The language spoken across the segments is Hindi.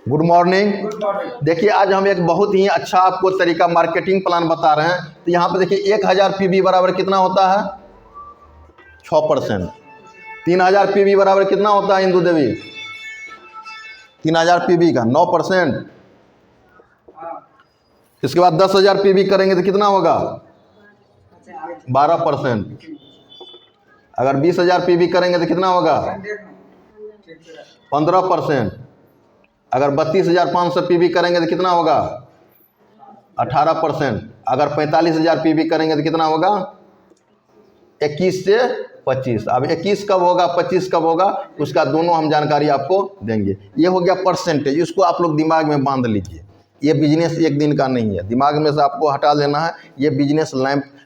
Good morning. देखिए आज हम एक बहुत ही अच्छा आपको तरीका मार्केटिंग प्लान बता रहे हैं। तो यहाँ पर देखिए 1000 पीवी बराबर कितना होता है 6%। 3000 पीवी बराबर कितना होता है इंदू देवी 3000 पीवी का 9%। इसके बाद 10,000 पीवी करेंगे तो कितना होगा 12%। अगर 20,000 पीवी करेंगे तो कितना होगा 15%। अगर 32,500 पीवी करेंगे तो कितना होगा 18%। अगर 45,000 पीवी करेंगे तो कितना होगा 21 से 25। अब 21 कब होगा 25 कब होगा उसका दोनों हम जानकारी आपको देंगे। ये हो गया परसेंटेज, इसको आप लोग दिमाग में बांध लीजिए। ये बिजनेस एक दिन का नहीं है, दिमाग में से आपको हटा देना है। ये बिजनेस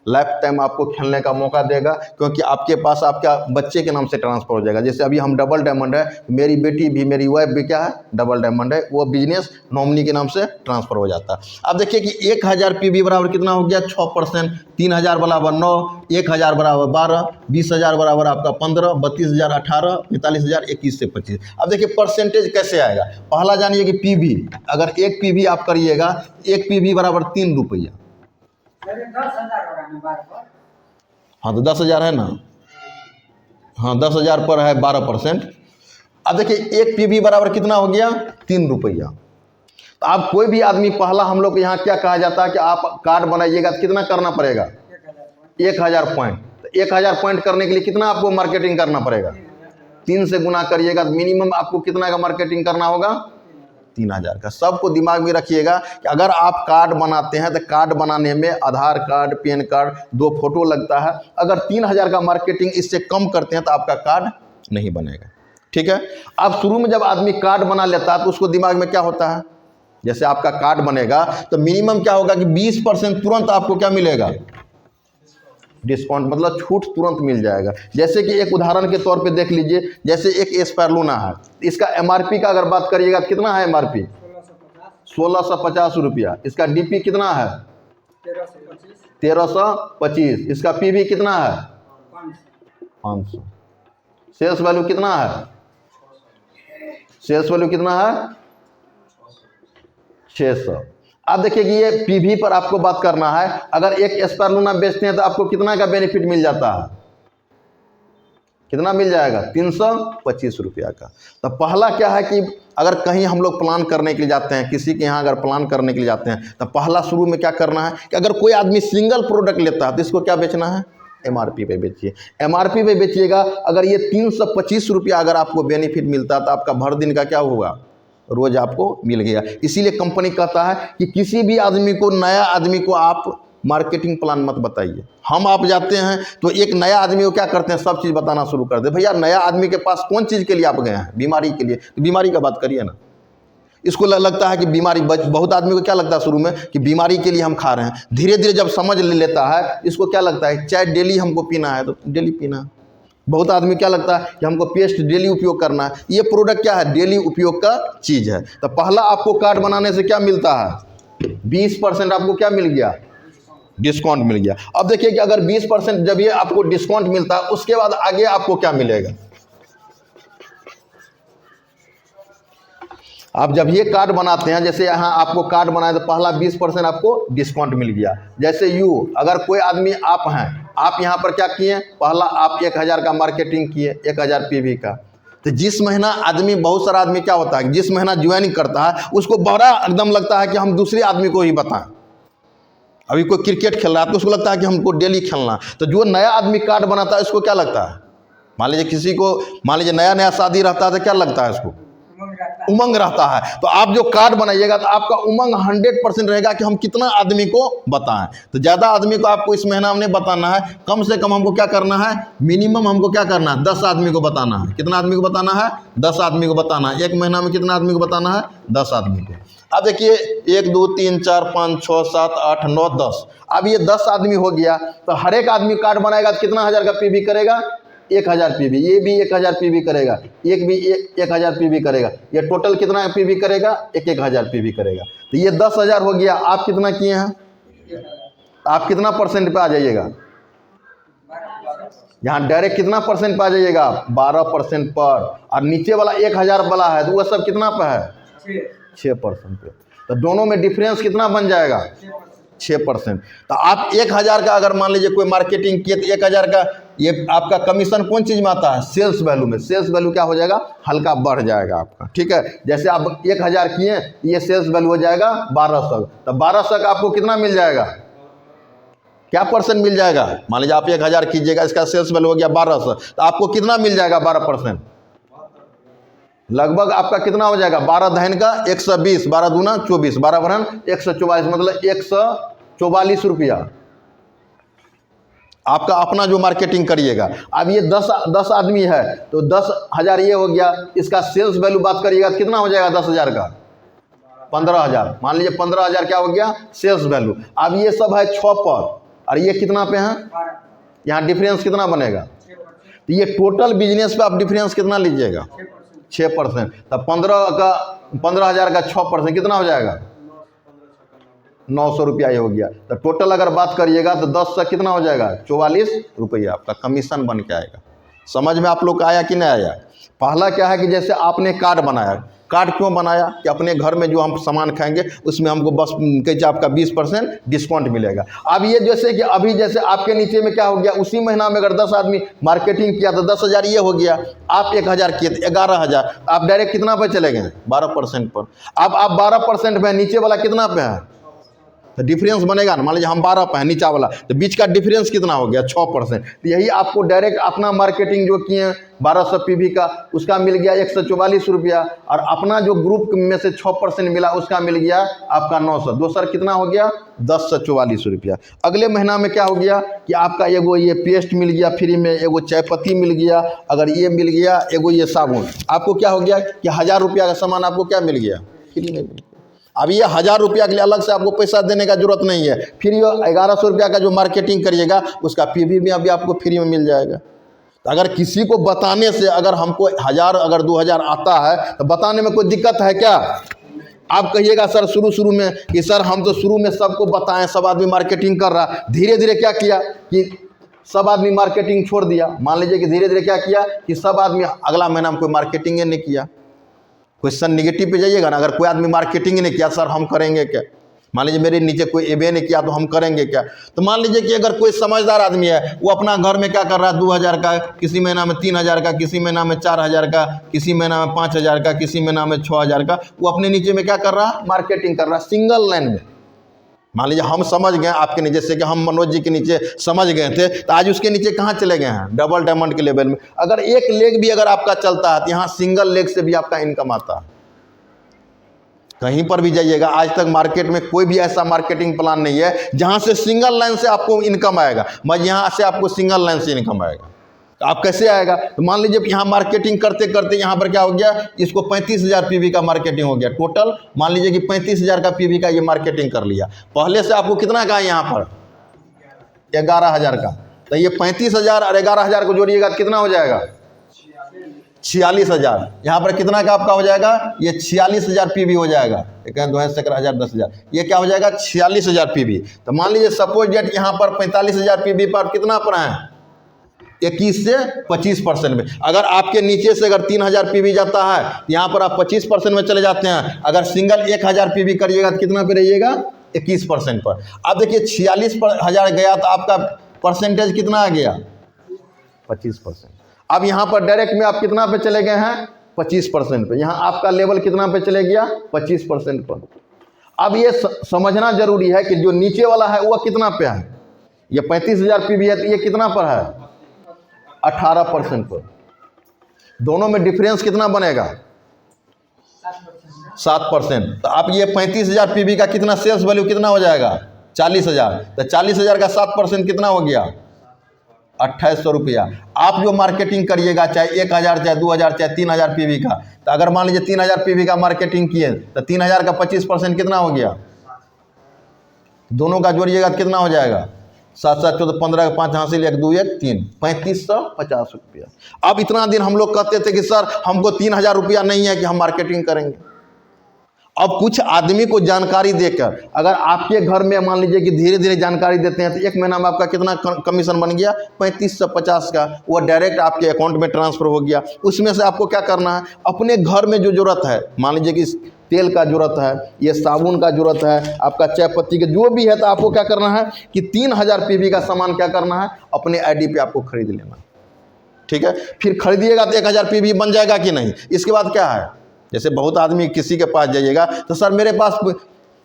लाइफ टाइम आपको खेलने का मौका देगा, क्योंकि आपके पास आपका बच्चे के नाम से ट्रांसफर हो जाएगा। जैसे अभी हम डबल डायमंड है, मेरी बेटी भी मेरी वाइफ भी क्या है डबल डायमंड है, वो बिजनेस नॉमिनी के नाम से ट्रांसफर हो जाता है। अब देखिए कि 1000 पीवी बराबर कितना हो गया 6%। 3000 बराबर 9, 1000 बराबर 12, 20,000 बराबर आपका 15, 32,000 18, 45,000 21 से 25। अब देखिए परसेंटेज कैसे आएगा। पहला जानिए कि पीवी, अगर एक पीवी आप करिएगा, एक पीवी बराबर 3 रुपया। हाँ तो 10,000 है ना, हाँ 10,000 पर है 12%। अब देखिए एक पीवी बराबर कितना हो गया 3 रुपया। तो आप कोई भी आदमी, पहला हम लोग यहाँ क्या कहा जाता है कि आप कार्ड बनाइएगा तो कितना करना पड़ेगा 1000 पॉइंट। तो 1000 पॉइंट करने के लिए कितना आपको मार्केटिंग करना पड़ेगा 3 से गुना करिएगा तो मिनिमम आपको कितना का मार्केटिंग करना होगा 3000 का। सबको दिमाग में रखिएगा कि अगर आप कार्ड बनाते हैं तो कार्ड बनाने में आधार कार्ड, पैन कार्ड, 2 फोटो लगता है। अगर 3000 का मार्केटिंग इससे कम करते हैं तो आपका कार्ड नहीं बनेगा। ठीक है। अब शुरू में जब आदमी कार्ड बना लेता है तो उसको दिमाग में क्या होता है, जैसे आपका कार्ड बनेगा तो मिनिमम क्या होगा कि 20% तुरंत आपको क्या मिलेगा डिस्काउंट, मतलब छूट तुरंत मिल जाएगा। जैसे कि एक उदाहरण के तौर पे देख लीजिए, जैसे एक एस्पेरुलिना है, इसका एमआरपी का अगर बात करिएगा कितना है एमआरपी 1650 रुपया। इसका डीपी कितना है 1325। इसका पीवी कितना है 500। सेल्स वैल्यू कितना है, सेल्स वैल्यू कितना है 600। अब देखिए कि ये पीवी पर आपको बात करना है। अगर एक एस्पेरुलिना बेचते हैं तो आपको कितना का बेनिफिट मिल जाता है, कितना मिल जाएगा 325 रुपया का। तो पहला क्या है कि अगर कहीं हम लोग प्लान करने के लिए जाते हैं, किसी के यहाँ अगर प्लान करने के लिए जाते हैं तो पहला शुरू में क्या करना है कि अगर कोई आदमी सिंगल प्रोडक्ट लेता है तो इसको क्या बेचना है एमआरपी पे बेचिए। एमआरपी पे बेचिएगा। अगर ये 325 रुपया अगर आपको बेनिफिट मिलता है तो आपका भर दिन का क्या होगा रोज आपको मिल गया। इसीलिए कंपनी कहता है कि किसी भी आदमी को, नया आदमी को आप मार्केटिंग प्लान मत बताइए। हम आप जाते हैं तो एक नया आदमी को क्या करते हैं सब चीज़ बताना शुरू कर दे। भैया नया आदमी के पास कौन चीज़ के लिए आप गए हैं, बीमारी के लिए, तो बीमारी का बात करिए ना। इसको लगता है कि बीमारी, बहुत आदमी को क्या लगता है शुरू में कि बीमारी के लिए हम खा रहे हैं। धीरे धीरे जब समझ लेता है, इसको क्या लगता है चाय डेली हमको पीना है तो डेली पीना। बहुत आदमी क्या लगता है कि हमको पेस्ट डेली उपयोग करना है। ये प्रोडक्ट क्या है डेली उपयोग का चीज़ है। तो पहला आपको कार्ड बनाने से क्या मिलता है 20% आपको क्या मिल गया डिस्काउंट मिल गया। अब देखिए कि अगर 20% जब ये आपको डिस्काउंट मिलता है उसके बाद आगे आपको क्या मिलेगा। आप जब ये कार्ड बनाते हैं, जैसे यहाँ आपको कार्ड बनाए तो पहला 20% आपको डिस्काउंट मिल गया। जैसे अगर कोई आदमी आप हैं, आप यहाँ पर क्या किए, पहला आप 1000 का मार्केटिंग किए 1000 पीवी का। तो जिस महीना आदमी, बहुत सारा आदमी क्या होता है जिस महीना ज्वाइनिंग करता है उसको बड़ा एकदम लगता है कि हम दूसरे आदमी को ही बताएं। अभी कोई क्रिकेट खेल रहा है तो उसको लगता है कि हमको डेली खेलना। तो जो नया आदमी कार्ड बनाता है उसको क्या लगता है, मान लीजिए किसी को, मान लीजिए नया शादी रहता है तो क्या लगता है उसको उमंग रहता है। तो आप जो कार्ड बनाइएगा तो आपका उमंग 100% रहेगा कि हम कितना आदमी को बताएं। तो ज़्यादा आदमी को आपको इस महीना में बताना है, कम से कम हमको क्या करना है, मिनिमम हमको क्या करना है 10 आदमी को बताना है। कितना आदमी को बताना है 10 आदमी को बताना है। एक महीना में कितना आदमी को बताना है 10 आदमी को। अब देखिए 1 2 3 4 5 6 7 8 9 10। अब ये 10 आदमी हो गया तो हर एक आदमी कार्ड बनाएगा तो कितना हजार का पीवी करेगा 1000 पीवी। ये भी 1000 पीवी करेगा, एक भी 1000 पीवी करेगा। ये टोटल कितना पीवी करेगा 1000 पीवी करेगा। तो ये 10,000 हो गया। आप कितना किए हैं, आप कितना परसेंट पे आ जाइएगा, यहाँ डायरेक्ट कितना परसेंट पे आ जाइएगा 12% पर। और नीचे वाला 1000 वाला है तो वह सब कितना पे है 6% पे। तो दोनों में डिफरेंस कितना बन जाएगा? 6%। तो आप 1000 का अगर मान लीजिए कोई मार्केटिंग किए तो 1000 का ये आपका कमीशन कौन चीज़ में आता है? सेल्स वैल्यू में। सेल्स वैल्यू क्या हो जाएगा? हल्का बढ़ जाएगा आपका, ठीक है। जैसे आप 1000 किए, ये सेल्स वैल्यू हो जाएगा 1200। तो 1200 का आपको कितना मिल जाएगा? क्या परसेंट मिल जाएगा? मान लीजिए आप 1000 कीजिएगा, इसका सेल्स वैल्यू हो गया 1200, तो आपको कितना मिल जाएगा? 12%। लगभग आपका कितना हो जाएगा? 12 धन का 120, 12 दूना 24, 12 बरन 144, मतलब 144 रुपया आपका अपना जो मार्केटिंग करिएगा। अब ये 10 आदमी है तो 10,000 ये हो गया। इसका सेल्स वैल्यू बात करिएगा तो कितना हो जाएगा? 10,000 का 15,000। मान लीजिए 15,000 क्या हो गया? Sales value. अब ये सब है 6 पर और ये कितना पे है? यहाँ डिफरेंस कितना बनेगा? तो ये टोटल बिजनेस पे आप डिफरेंस कितना लीजिएगा? 6%। तब 15,000 का 6% कितना हो जाएगा? 900 रुपया ये हो गया। तो टोटल अगर बात करिएगा तो 10 से कितना हो जाएगा? 44 रुपया आपका कमीशन बन के आएगा। समझ में आप लोग का आया कि नहीं आया? पहला क्या है कि जैसे आपने कार्ड बनाया। कार्ड क्यों बनाया? कि अपने घर में जो हम सामान खाएंगे उसमें हमको बस कैसे आपका 20% डिस्काउंट मिलेगा। अब ये जैसे कि अभी जैसे आपके नीचे में क्या हो गया? उसी महीना में अगर 10 आदमी मार्केटिंग किया तो 10,000 ये हो गया। आप 1000 किए तो 11,000। आप डायरेक्ट कितना पे चले गए? 12% पर। अब आप 12% पे, नीचे वाला कितना पे है? तो डिफरेंस बनेगा ना। मान लीजिए हम 12 पे हैं, नीचा वाला, तो बीच का डिफरेंस कितना हो गया? 6%। तो यही आपको डायरेक्ट अपना मार्केटिंग जो किए 1200 पीवी का, उसका मिल गया 144 रुपया, और अपना जो ग्रुप में से 6% मिला उसका मिल गया आपका 900। दोसर कितना हो गया? 10 से 44 रुपया। अगले महीना में क्या हो गया कि आपका एगो ये पेस्ट मिल गया फ्री में, एगो चायपत्ती मिल गया, अगर ये मिल गया, एगो ये साबुन। आपको क्या हो गया कि 1000 रुपया का सामान आपको क्या मिल गया? फ्री में मिल गया। अब ये 1000 रुपया के लिए अलग से आपको पैसा देने का जरूरत नहीं है। फिर ये 1100 रुपया का जो मार्केटिंग करिएगा उसका पीवी भी अभी आपको फ्री में मिल जाएगा। तो अगर किसी को बताने से अगर हमको 1000 अगर 2000 आता है तो बताने में कोई दिक्कत है क्या? आप कहिएगा सर शुरू में कि सर हम तो शुरू में सबको बताएं, सब आदमी मार्केटिंग कर रहा। धीरे धीरे क्या किया कि सब आदमी मार्केटिंग छोड़ दिया। मान लीजिए कि धीरे धीरे क्या किया कि सब आदमी अगला महीना में कोई मार्केटिंग नहीं किया। क्वेश्चन निगेटिव पे जाइएगा ना। अगर कोई आदमी मार्केटिंग नहीं किया, सर हम करेंगे क्या? मान लीजिए मेरे नीचे कोई एबे नहीं किया तो हम करेंगे क्या? तो मान लीजिए कि अगर कोई समझदार आदमी है, वो अपना घर में क्या कर रहा है? 2000 का, किसी महीना में 3000 का, किसी महीना में 4000 का, किसी महीना में 5000 का, किसी महीना में 6000 का, वो अपने नीचे में क्या कर रहा है? मार्केटिंग कर रहा है सिंगल लाइन में। मान लीजिए हम समझ गए आपके नीचे, जैसे कि हम मनोज जी के नीचे समझ गए थे, तो आज उसके नीचे कहाँ चले गए हैं? डबल डायमंड के लेवल में। अगर एक लेग भी अगर आपका चलता है तो यहाँ सिंगल लेग से भी आपका इनकम आता है। कहीं पर भी जाइएगा, आज तक मार्केट में कोई भी ऐसा मार्केटिंग प्लान नहीं है जहां से सिंगल लाइन से आपको इनकम आएगा। मैं यहाँ से आपको सिंगल लाइन से इनकम आएगा। तो आप कैसे आएगा? तो मान लीजिए यहाँ मार्केटिंग करते करते यहाँ पर क्या हो गया? इसको 35,000 पीवी का मार्केटिंग हो गया टोटल। मान लीजिए कि 35,000 का पीवी का ये मार्केटिंग कर लिया। पहले से आपको कितना का है यहाँ पर? 11,000 का। तो ये 35,000 और 11,000 को जोड़िएगा तो कितना हो जाएगा? 46,000। यहाँ पर कितना का आपका हो जाएगा? ये 46,000 पीवी हो जाएगा। एक 2,000 10,000, ये क्या हो जाएगा? 46,000 पीवी। तो मान लीजिए सपोज डेट यहाँ पर 45,000 पीवी पर कितना पर है? 21 से 25% में। अगर आपके नीचे से अगर 3,000 पीवी जाता है, यहाँ पर आप 25% में चले जाते हैं। अगर सिंगल 1,000 पीवी करिएगा तो कितना पे रहिएगा? 21% पर। अब देखिए 46,000 गया तो आपका परसेंटेज कितना आ गया? 25%। अब यहाँ पर डायरेक्ट में आप कितना पे चले गए हैं? 25% पे। यहाँ आपका लेवल कितना पे चले गया? 25% पर। अब ये समझना जरूरी है कि जो नीचे वाला है वह कितना पे है? ये 35,000 पीवी है तो ये कितना पर है? 18% पर। दोनों में डिफरेंस कितना बनेगा? 7%। तो आप ये 35,000 पीवी का कितना सेल्स वैल्यू कितना हो जाएगा? 40,000। तो 40,000 का 7% कितना हो गया? 2800 रुपया। आप जो मार्केटिंग करिएगा, चाहे 1,000, चाहे 2,000, चाहे 3,000 पीवी का, तो अगर मान लीजिए 3,000 पीवी का मार्केटिंग किए तो 3,000 का 25% कितना हो गया? दोनों का जोड़िएगा तो कितना हो जाएगा? 7 7 14 15 का 5 हासिल 1 2 1 3 3550 रुपया। अब इतना दिन हम लोग कहते थे कि सर हमको 3,000 रुपया नहीं है कि हम मार्केटिंग करेंगे। अब कुछ आदमी को जानकारी देकर अगर आपके घर में मान लीजिए कि धीरे धीरे जानकारी देते हैं तो एक महीना में आपका कितना कमीशन बन गया? 35 से 50 का। वो डायरेक्ट आपके अकाउंट में ट्रांसफर हो गया। उसमें से आपको क्या करना है? अपने घर में जो जरूरत है, मान लीजिए कि तेल का जरूरत है, ये साबुन का जरूरत है, आपका चाय पत्ती के जो भी है, तो आपको क्या करना है कि 3000 पीवी का सामान क्या करना है, अपने आईडी पे आपको खरीद लेना। ठीक है, फिर खरीदिएगा तो 1000 पीवी बन जाएगा कि नहीं। इसके बाद क्या है, जैसे बहुत आदमी किसी के पास जाइएगा तो सर मेरे पास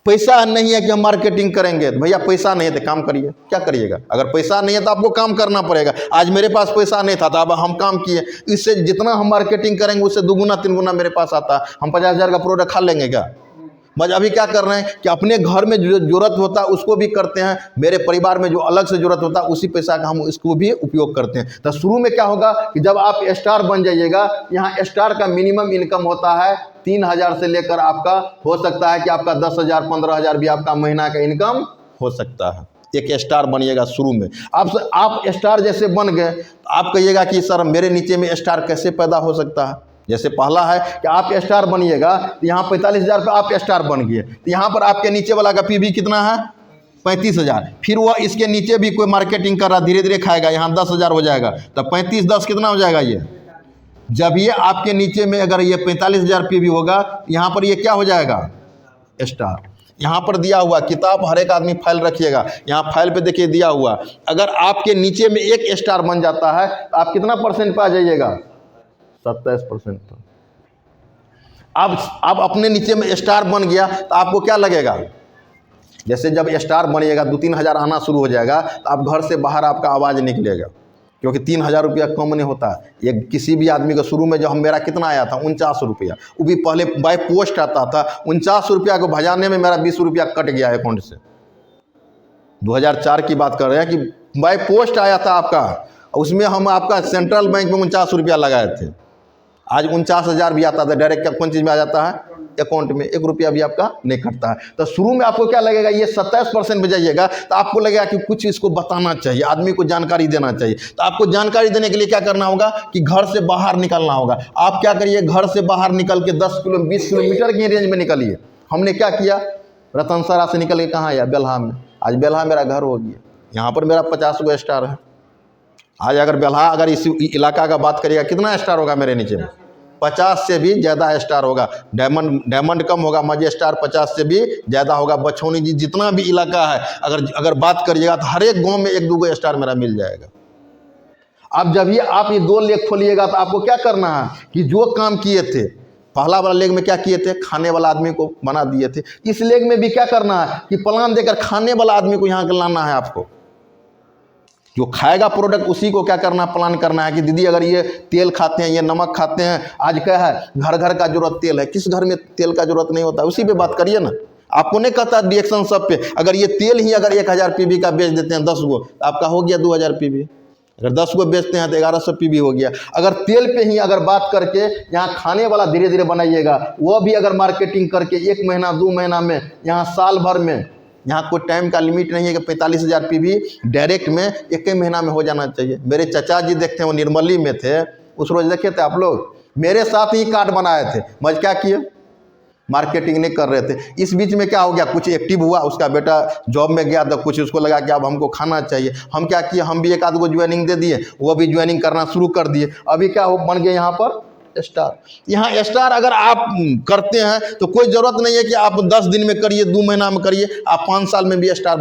पैसा नहीं है कि हम मार्केटिंग करेंगे। तो भैया पैसा नहीं है तो काम करिए, क्या करिएगा। अगर पैसा नहीं है तो आपको काम करना पड़ेगा। आज मेरे पास पैसा नहीं था तो अब हम काम किए, इससे जितना हम मार्केटिंग करेंगे उससे 2 गुना 3 गुना मेरे पास आता है। हम 50,000 का प्रोडक्ट खा लेंगे क्या। बस अभी क्या कर रहे हैं कि अपने घर में जो जरूरत होता है उसको भी करते हैं, मेरे परिवार में जो अलग से जरूरत होता है उसी पैसा का हम इसको भी उपयोग करते हैं। तो शुरू में क्या होगा कि जब आप स्टार बन जाइएगा, यहाँ स्टार का मिनिमम इनकम होता है 3000 से लेकर आपका हो सकता है कि आपका 10,000 15,000 भी आपका महीना का इनकम हो सकता है। एक स्टार बनिएगा शुरू में। आप स्टार जैसे बन गए तो आप कहिएगा कि सर मेरे नीचे में स्टार कैसे पैदा हो सकता है। जैसे पहला है कि आप स्टार बनिएगा तो यहाँ 45,000 पे आप स्टार बन गए, तो यहाँ पर आपके नीचे वाला का पीवी कितना है 35,000। फिर वह इसके नीचे भी कोई मार्केटिंग कर रहा, धीरे धीरे खाएगा, यहाँ 10,000 हो जाएगा, तो 35 10 कितना हो जाएगा ये। जब ये आपके नीचे में अगर ये 45,000 पीवी होगा, यहाँ पर ये क्या हो जाएगा स्टार। यहाँ पर दिया हुआ किताब हर एक आदमी फाइल रखिएगा, यहाँ फाइल पे देखिए दिया हुआ, अगर आपके नीचे में 1 स्टार बन जाता है तो आप कितना परसेंट पे आ जाइएगा 27%। अब अपने नीचे में स्टार बन गया तो आपको क्या लगेगा, जैसे जब स्टार बनिएगा 2-3 हज़ार आना शुरू हो जाएगा तो आप घर से बाहर आपका आवाज़ निकलेगा, क्योंकि 3,000 रुपया कम नहीं होता है। ये किसी भी आदमी को शुरू में जो मेरा कितना आया था 49 रुपया, वो भी पहले बाय पोस्ट आता था। 49 रुपया को भजाने में मेरा 20 रुपया कट गया अकाउंट से। 2004 की बात कर रहे हैं कि बाय पोस्ट आया था आपका, उसमें हम आपका सेंट्रल बैंक में 49 रुपया लगाए थे। आज 49,000 भी आता था डायरेक्ट, कौन चीज़ में आ जाता है अकाउंट में, 1 रुपया भी आपका नहीं कटता है। तो शुरू में आपको क्या लगेगा, ये 27% में जाइएगा तो आपको लगेगा कि कुछ इसको बताना चाहिए, आदमी को जानकारी देना चाहिए। तो आपको जानकारी देने के लिए क्या करना होगा कि घर से बाहर निकलना होगा। आप क्या करिए, घर से बाहर निकल के 20 किलोमीटर की रेंज में निकलिए। हमने क्या किया, रतनसरा से निकल के कहाँ आया, बेल्हा में। आज बेल्हा मेरा घर हो गया, यहाँ पर मेरा 50 गो स्टार है। आज अगर बेल्हा अगर इस इलाका का बात करिएगा कितना स्टार होगा मेरे नीचे में, 50 से भी ज़्यादा स्टार होगा। डायमंड कम होगा, मजे स्टार 50 से भी ज़्यादा होगा। बछौनी जी जितना भी इलाका है अगर बात करिएगा तो हर एक गांव में 1-2 गो स्टार मेरा मिल जाएगा। अब जब आप ये 2 लेग खोलिएगा तो आपको क्या करना है कि जो काम किए थे पहला वाला लेग में क्या किए थे, खाने वाला आदमी को बना दिए थे। इस लेग में भी क्या करना है कि प्लान देकर खाने वाला आदमी को यहाँ लाना है। आपको जो खाएगा प्रोडक्ट उसी को क्या करना, प्लान करना है कि दीदी अगर ये तेल खाते हैं, ये नमक खाते हैं, आज क्या है घर घर का जरूरत तेल है, किस घर में तेल का जरूरत नहीं होता, उसी पे बात करिए ना। आपको नहीं कहता रिएक्शन सब पे, अगर ये तेल ही अगर 1000 पीवी का बेच देते हैं 10 गो तो आपका हो गया 2000 पीवी। अगर 10 गो बेचते हैं तो 1100 पीवी हो गया। अगर तेल पे ही अगर बात करके यहाँ खाने वाला धीरे धीरे बनाइएगा, वह भी अगर मार्केटिंग करके 1 महीना 2 महीना में, यहाँ साल भर में, यहाँ कोई टाइम का लिमिट नहीं है कि 45,000 पीवी डायरेक्ट में 1 महीना में हो जाना चाहिए। मेरे चाचा जी देखते हैं, वो निर्मली में थे, उस रोज देखे थे आप लोग, मेरे साथ ही कार्ड बनाए थे। मज क्या किए, मार्केटिंग नहीं कर रहे थे। इस बीच में क्या हो गया, कुछ एक्टिव हुआ, उसका बेटा जॉब में गया तो कुछ उसको लगा कि अब हमको खाना चाहिए। हम क्या किए, हम भी 1-आध गो ज्वाइनिंग दे दिए, वो भी ज्वाइनिंग करना शुरू कर दिए। अभी क्या हो बन गए यहाँ पर स्टार। यहाँ स्टार अगर आप करते हैं तो कोई ज़रूरत नहीं है कि आप 10 दिन में करिए, 2 महीना में करिए, आप 5 साल में भी स्टार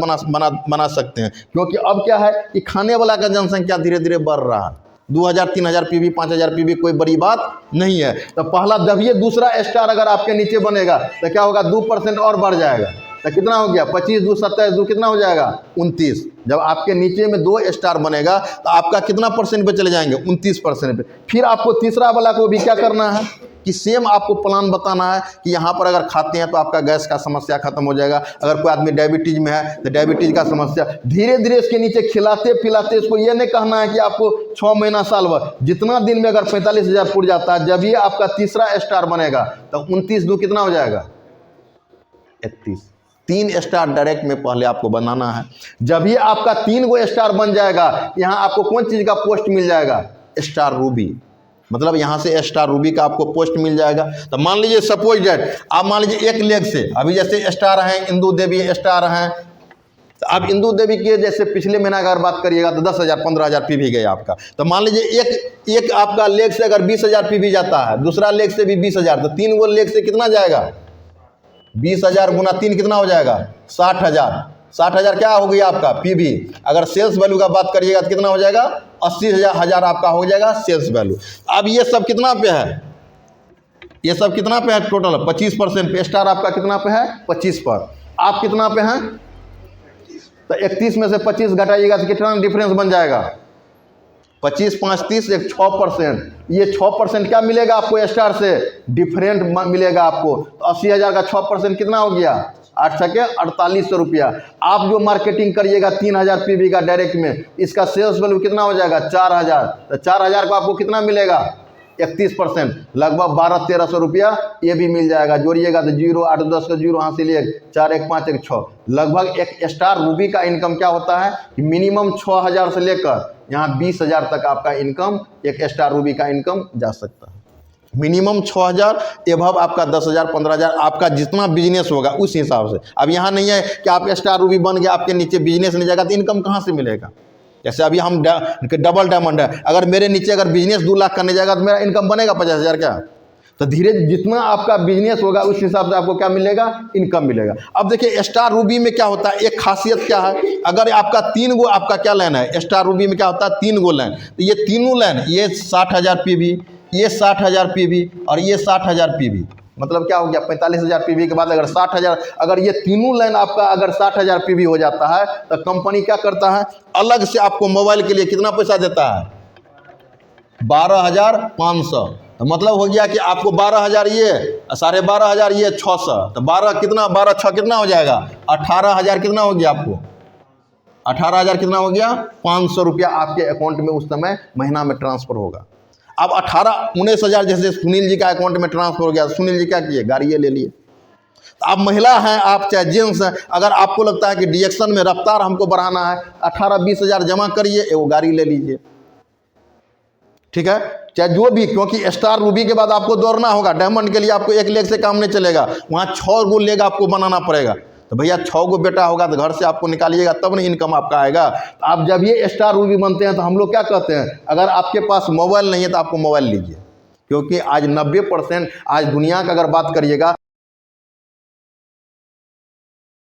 बना सकते हैं। क्योंकि अब क्या है कि खाने वाला का जनसंख्या धीरे धीरे बढ़ रहा है। 2000 3000 पीवी 5000 पीवी कोई बड़ी बात नहीं है। तो पहला जब ये दूसरा स्टार अगर आपके नीचे बनेगा तो क्या होगा, 2% और बढ़ जाएगा। तो कितना हो गया, 25 2 27 2 कितना हो जाएगा 29। जब आपके नीचे में 2 स्टार बनेगा तो आपका कितना परसेंट पे चले जाएंगे, 29% पे। फिर आपको तीसरा वाला को भी क्या करना है कि सेम आपको प्लान बताना है कि यहाँ पर अगर खाते हैं तो आपका गैस का समस्या खत्म हो जाएगा। अगर कोई आदमी डायबिटीज में है तो डायबिटीज का समस्या धीरे धीरे इसके नीचे खिलाते पिलाते, इसको ये नहीं कहना है कि आपको 6 महीना साल भर, जितना दिन में अगर 45,000 पुर जाता है, जब ये आपका तीसरा स्टार बनेगा तो 29 2 कितना हो जाएगा 31। 3 स्टार डायरेक्ट में पहले आपको बनाना है। जब ये आपका 3 गो स्टार बन जाएगा, यहाँ आपको कौन चीज़ का पोस्ट मिल जाएगा, स्टार रूबी। मतलब यहाँ से स्टार रूबी का आपको पोस्ट मिल जाएगा। तो मान लीजिए सपोज डेट आप मान लीजिए 1 लेग से, अभी जैसे स्टार हैं इंदू देवी स्टार हैं, तो आप इंदू देवी के जैसे पिछले महीना अगर बात करिएगा तो 10,000 15,000 पीवी गया आपका। तो मान लीजिए एक आपका लेग से अगर 20,000 पीवी जाता है, दूसरा लेग से भी 20,000, तो 3 गो लेग से कितना जाएगा 20,000 गुना 3 कितना हो जाएगा? 60,000। 60,000 क्या हो गया आपका? पीवी। अगर सेल्स वैल्यू का बात करिएगा तो कितना हो जाएगा? 80,000 आपका हो जाएगा सेल्स वैल्यू। अब ये सब कितना पे है? ये सब कितना पे है टोटल? 25% पे। स्टार आपका कितना पे है? 25 पर। आप कितना पे हैं? तो 31 में से 25 घटाइएगा तो कितना डिफरेंस बन जाएगा? 25 5 30 एक 6%। ये 6% क्या मिलेगा आपको स्टार से? डिफरेंट मिलेगा आपको। तो 80,000 का 6% कितना हो गया? 8 छके 4800 रुपया। आप जो मार्केटिंग करिएगा 3000 पीवी का डायरेक्ट में, इसका सेल्स वैल्यू कितना हो जाएगा? 4000। तो 4000 को आपको कितना मिलेगा? 31%, लगभग 1200-1300 रुपया ये भी मिल जाएगा। जोड़िएगा तो 0 8 10 का 0 हासिल 1 4 1 5 1 6। लगभग एक स्टार रूबी का इनकम क्या होता है कि मिनिमम 6000 से लेकर यहाँ 20,000 तक आपका इनकम, एक स्टार रूबी का इनकम जा सकता है। मिनिमम 6000 एभव आपका 10,000 15,000 आपका जितना बिजनेस होगा उस हिसाब से। अब यहाँ नहीं है कि आप स्टार रूबी बन गया आपके नीचे बिजनेस नहीं जाएगा तो इनकम कहाँ से मिलेगा? जैसे अभी हम डबल डायमंड है, अगर मेरे नीचे अगर बिजनेस 2 लाख करने जाएगा तो मेरा इनकम बनेगा 50,000 क्या? तो धीरे जितना आपका बिजनेस होगा उस हिसाब से आपको क्या मिलेगा? इनकम मिलेगा। अब देखिए स्टार रूबी में क्या होता है, एक खासियत क्या है, अगर आपका 3 गो आपका क्या लाइन है स्टार रूबी में क्या होता है? 3 गो लाइन। तो ये तीनों लाइन, ये 60,000 पीवी, ये 60,000 पीवी और ये 60,000 पीवी, मतलब क्या हो गया? 45,000 पीवी के बाद अगर 60,000, अगर ये तीनों लाइन आपका अगर 60,000 पीवी हो जाता है तो कंपनी क्या करता है? अलग से आपको मोबाइल के लिए कितना पैसा देता है? 12,500। तो मतलब हो गया कि आपको 12,000 ये 12,500 ये 600, तो 12 कितना 12 6 कितना हो जाएगा? 18,000 कितना हो गया आपको? 18,000 कितना हो गया? 500 रुपया आपके अकाउंट में उस समय महीना में ट्रांसफर होगा। अब 19,000 जैसे सुनील जी का अकाउंट में ट्रांसफर हो गया, सुनील जी क्या किए? गाड़ी ले लिए। आप महिला हैं, आप चाहे जेंट्स हैं, अगर आपको लगता है कि डिएक्शन में रफ्तार हमको बढ़ाना है, 18-20,000 जमा करिए, एगो गाड़ी ले लीजिए। ठीक है, चाहे जो भी, क्योंकि स्टार रूबी के बाद आपको दौड़ना होगा। डायमंड के लिए आपको 1 लेग से काम नहीं चलेगा, वहाँ 6 गो लेग आपको बनाना पड़ेगा। तो भैया 6 गो बेटा होगा तो घर से आपको निकालिएगा तब ना इनकम आपका आएगा। आप जब ये स्टार रूबी बनते हैं तो हम लोग क्या कहते हैं, अगर आपके पास मोबाइल नहीं है तो आपको मोबाइल लीजिए, क्योंकि आज 90% आज दुनिया का अगर बात करिएगा